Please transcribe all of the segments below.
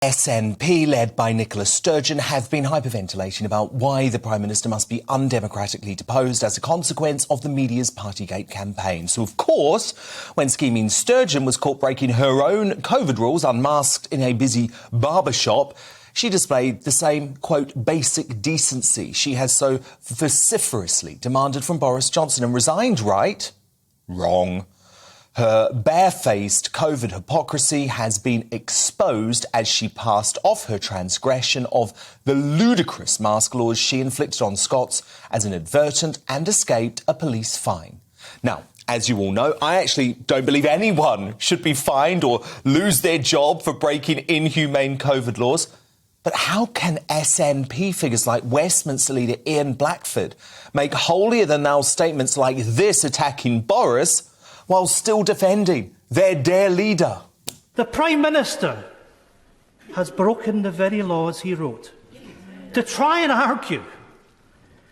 SNP, led by Nicola Sturgeon, have been hyperventilating about why the Prime Minister must be undemocratically deposed as a consequence of the media's Partygate campaign. So, of course, when scheming Sturgeon was caught breaking her own COVID rules unmasked in a busy barber shop, she displayed the same, quote, basic decency she has so vociferously demanded from Boris Johnson and resigned, right? Wrong. Her barefaced COVID hypocrisy has been exposed as she passed off her transgression of the ludicrous mask laws she inflicted on Scots as inadvertent and escaped a police fine. Now, as you all know, I actually don't believe anyone should be fined or lose their job for breaking inhumane COVID laws. But how can SNP figures like Westminster leader Ian Blackford make holier-than-thou statements like this attacking Boris while still defending their dear leader? The Prime Minister has broken the very laws he wrote. To try and argue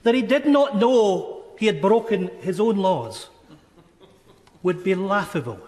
that he did not know he had broken his own laws would be laughable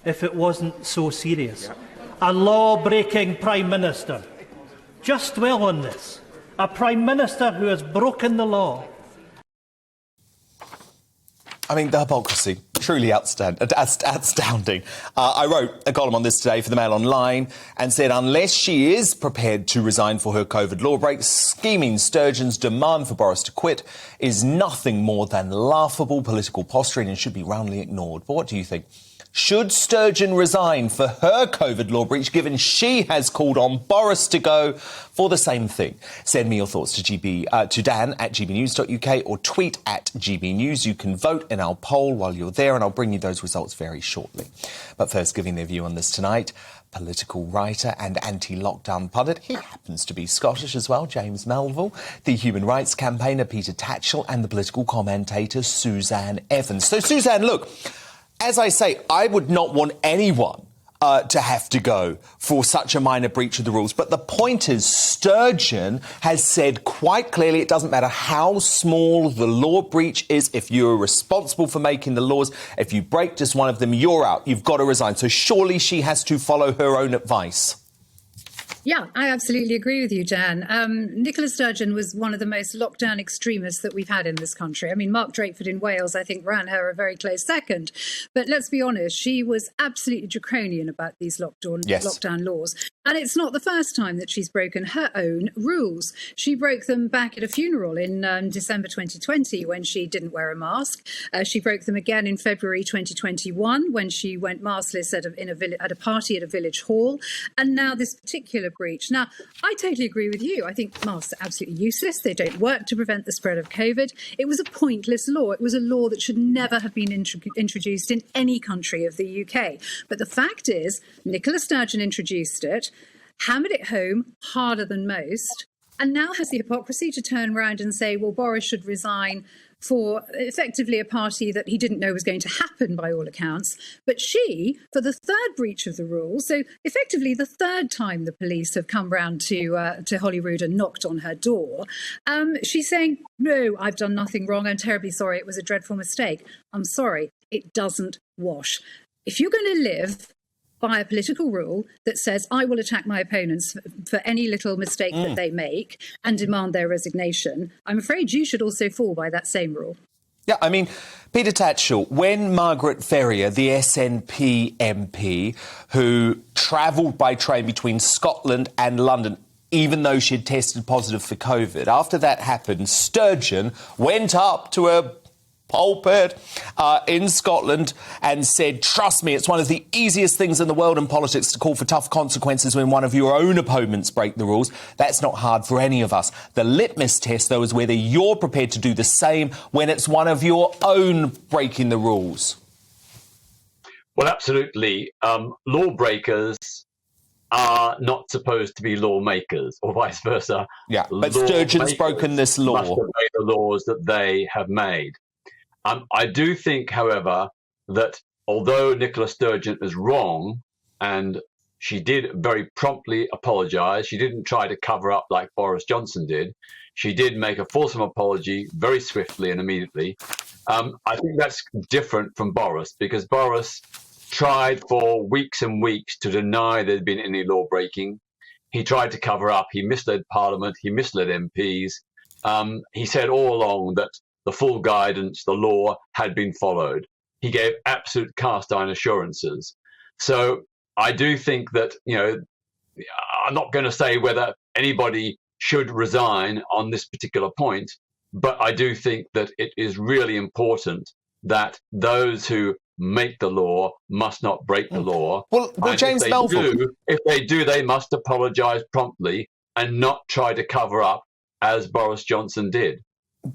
if it wasn't so serious. A law-breaking Prime Minister. Just dwell on this. A Prime Minister who has broken the law. I mean, the hypocrisy, truly astounding. I wrote a column on this today for the Mail Online and said unless she is prepared to resign for her COVID law break, scheming Sturgeon's demand for Boris to quit is nothing more than laughable political posturing and should be roundly ignored. But what do you think? Should Sturgeon resign for her COVID law breach, given she has called on Boris to go for the same thing? Send me your thoughts to Dan at gbnews.uk or tweet at gbnews. You can vote in our poll while you're there, and I'll bring you those results very shortly. But first, giving their view on this tonight, political writer and anti-lockdown pundit, he happens to be Scottish as well, James Melville, the human rights campaigner Peter Tatchell, and the political commentator Suzanne Evans. So, Suzanne, look, as I say, I would not want anyone to have to go for such a minor breach of the rules. But the point is, Sturgeon has said quite clearly it doesn't matter how small the law breach is. If you're responsible for making the laws, if you break just one of them, you're out. You've got to resign. So surely she has to follow her own advice. Yeah, I absolutely agree with you, Jan. Nicola Sturgeon was one of the most lockdown extremists that we've had in this country. I mean, Mark Drakeford in Wales, I think, ran her a very close second. But let's be honest, she was absolutely draconian about these lockdown laws. And it's not the first time that she's broken her own rules. She broke them back at a funeral in December 2020 when she didn't wear a mask. She broke them again in February 2021 when she went maskless at a party at a village hall. And now this particular breach. Now, I totally agree with you. I think masks are absolutely useless. They don't work to prevent the spread of COVID. It was a pointless law. It was a law that should never have been introduced in any country of the UK. But the fact is, Nicola Sturgeon introduced it, hammered it home harder than most, and now has the hypocrisy to turn around and say, well, Boris should resign for effectively a party that he didn't know was going to happen by all accounts. But she, for the third breach of the rules, so effectively the third time the police have come round to Holyrood and knocked on her door, she's saying, no, I've done nothing wrong. I'm terribly sorry. It was a dreadful mistake. I'm sorry. It doesn't wash. If you're going to live by a political rule that says I will attack my opponents for any little mistake that they make and demand their resignation, I'm afraid you should also fall by that same rule. Yeah, I mean, Peter Tatchell, when Margaret Ferrier, the SNP MP, who travelled by train between Scotland and London, even though she had tested positive for COVID, after that happened, Sturgeon went up to a pulpit in Scotland and said, trust me, it's one of the easiest things in the world in politics to call for tough consequences when one of your own opponents break the rules. That's not hard for any of us. The litmus test, though, is whether you're prepared to do the same when it's one of your own breaking the rules. Well, absolutely. Lawbreakers are not supposed to be lawmakers, or vice versa. Yeah, but Sturgeon's broken this law. Must obey the laws that they have made. I do think, however, that although Nicola Sturgeon is wrong, and she did very promptly apologise, she didn't try to cover up like Boris Johnson did. She did make a fulsome apology very swiftly and immediately. I think that's different from Boris, because Boris tried for weeks and weeks to deny there'd been any law breaking. he tried to cover up. He misled Parliament. He misled MPs. He said all along that the full guidance, the law had been followed. He gave absolute cast iron assurances. So I do think that, I'm not going to say whether anybody should resign on this particular point, but I do think that it is really important that those who make the law must not break the law. Well, James Melville, if they do, they must apologise promptly and not try to cover up as Boris Johnson did.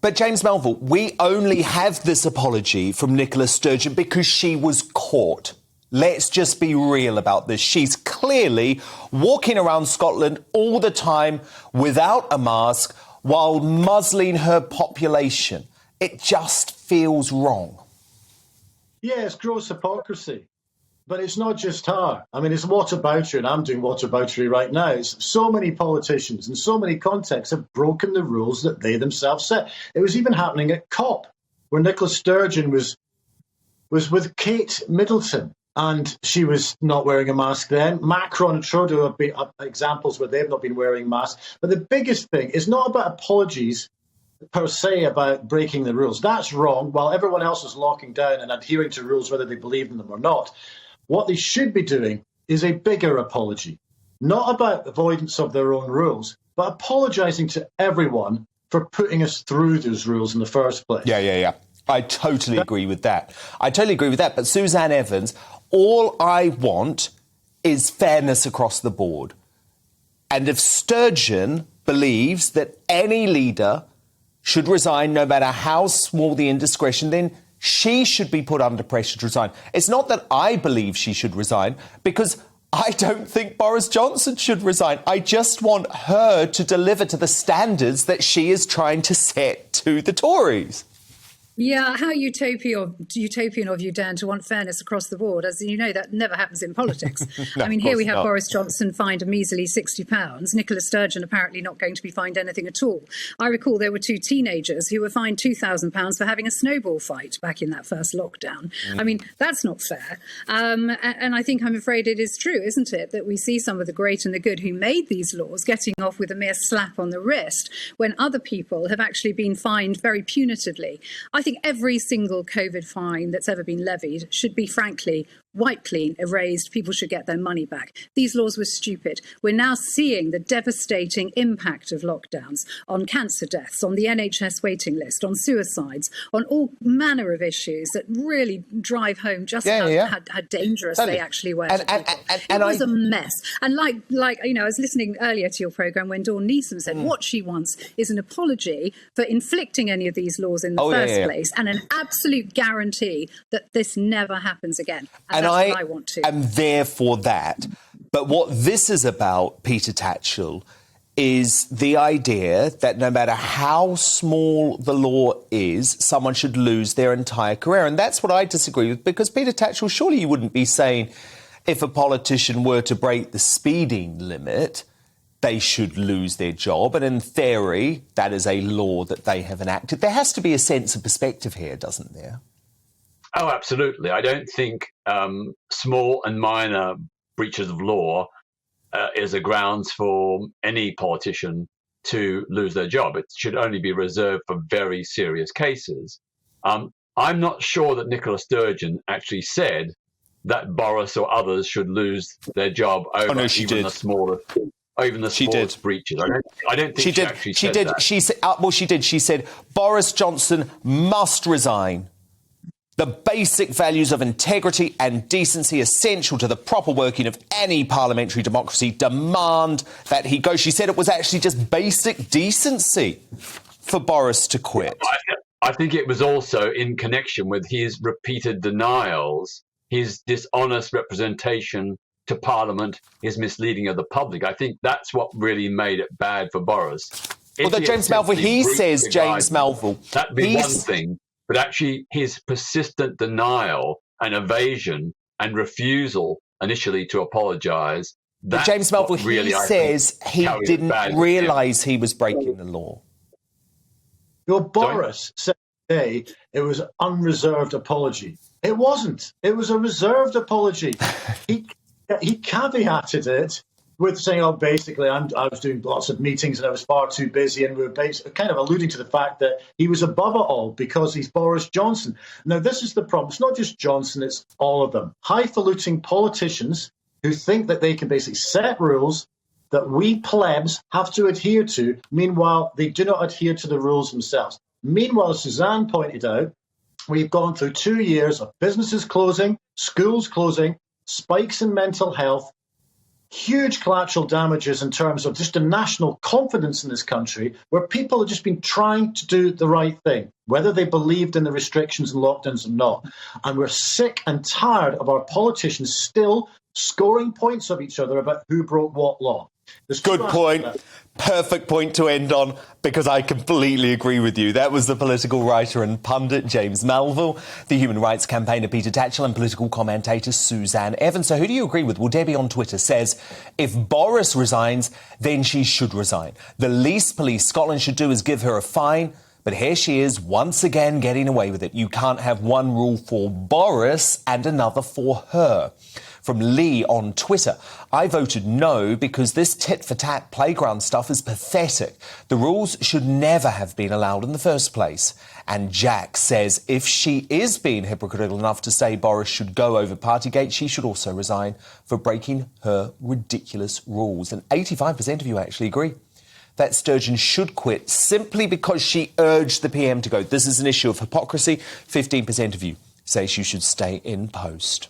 But James Melville, we only have this apology from Nicola Sturgeon because she was caught. Let's just be real about this. She's clearly walking around Scotland all the time without a mask while muzzling her population. It just feels wrong. Yeah, it's gross hypocrisy. But it's not just her. I mean, it's whataboutery, and I'm doing whataboutery right now. It's so many politicians in so many contexts have broken the rules that they themselves set. It was even happening at COP, where Nicola Sturgeon was with Kate Middleton, and she was not wearing a mask then. Macron and Trudeau have been examples where they've not been wearing masks. But the biggest thing is not about apologies per se about breaking the rules. That's wrong, while everyone else is locking down and adhering to rules whether they believe in them or not. What they should be doing is a bigger apology, not about avoidance of their own rules, but apologising to everyone for putting us through those rules in the first place. Yeah. I totally agree with that. But Suzanne Evans, all I want is fairness across the board. And if Sturgeon believes that any leader should resign no matter how small the indiscretion, then she should be put under pressure to resign. It's not that I believe she should resign, because I don't think Boris Johnson should resign. I just want her to deliver to the standards that she is trying to set to the Tories. Yeah, how utopian of you, Dan, to want fairness across the board. As you know, that never happens in politics. No, I mean, here we have not. Boris Johnson fined a measly £60. Nicola Sturgeon apparently not going to be fined anything at all. I recall there were two teenagers who were fined £2,000 for having a snowball fight back in that first lockdown. I mean, that's not fair. And I think, I'm afraid it is true, isn't it, that we see some of the great and the good who made these laws getting off with a mere slap on the wrist when other people have actually been fined very punitively. I think every single COVID fine that's ever been levied should be, frankly, wiped clean, erased. People should get their money back. These laws were stupid. We're now seeing the devastating impact of lockdowns on cancer deaths, on the NHS waiting list, on suicides, on all manner of issues that really drive home just how dangerous they actually were. It was a mess. And like I was listening earlier to your programme when Dawn Neeson said what she wants is an apology for inflicting any of these laws in the first place, and an absolute guarantee that this never happens again. And that's what I want to. am there for that. But what this is about, Peter Tatchell, is the idea that no matter how small the law is, someone should lose their entire career. And that's what I disagree with, because, Peter Tatchell, surely you wouldn't be saying if a politician were to break the speeding limit, they should lose their job. And in theory, that is a law that they have enacted. There has to be a sense of perspective here, doesn't there? Oh, absolutely. I don't think small and minor breaches of law is a grounds for any politician to lose their job. It should only be reserved for very serious cases. I'm not sure that Nicola Sturgeon actually said that Boris or others should lose their job over the smallest breaches. I don't think she actually said that. She said, she did. She said Boris Johnson must resign. The basic values of integrity and decency essential to the proper working of any parliamentary democracy demand that he go. She said it was actually just basic decency for Boris to quit. I think it was also in connection with his repeated denials, his dishonest representation to Parliament, his misleading of the public. I think that's what really made it bad for Boris. Although James Melville, that'd be one thing. But actually, his persistent denial and evasion and refusal initially to apologise. But James Melville, he says he didn't realise he was breaking the law. Well, Boris said today it was an unreserved apology. It wasn't. It was a reserved apology. He caveated it with saying, oh, basically, I was doing lots of meetings and I was far too busy, and we were kind of alluding to the fact that he was above it all because he's Boris Johnson. Now, this is the problem. It's not just Johnson, it's all of them. Highfalutin politicians who think that they can basically set rules that we plebs have to adhere to. Meanwhile, they do not adhere to the rules themselves. Meanwhile, as Suzanne pointed out, we've gone through 2 years of businesses closing, schools closing, spikes in mental health, huge collateral damages in terms of just the national confidence in this country, where people have just been trying to do the right thing, whether they believed in the restrictions and lockdowns or not. And we're sick and tired of our politicians still scoring points of each other about who broke what law. Good point. Perfect point to end on, because I completely agree with you. That was the political writer and pundit James Melville, the human rights campaigner Peter Tatchell, and political commentator Suzanne Evans. So who do you agree with? Well, Debbie on Twitter says, if Boris resigns, then she should resign. The least Police Scotland should do is give her a fine. But here she is once again getting away with it. You can't have one rule for Boris and another for her. From Lee on Twitter, I voted no because this tit-for-tat playground stuff is pathetic. The rules should never have been allowed in the first place. And Jack says if she is being hypocritical enough to say Boris should go over Partygate, she should also resign for breaking her ridiculous rules. And 85% of you actually agree that Sturgeon should quit simply because she urged the PM to go. This is an issue of hypocrisy. 15% of you say she should stay in post.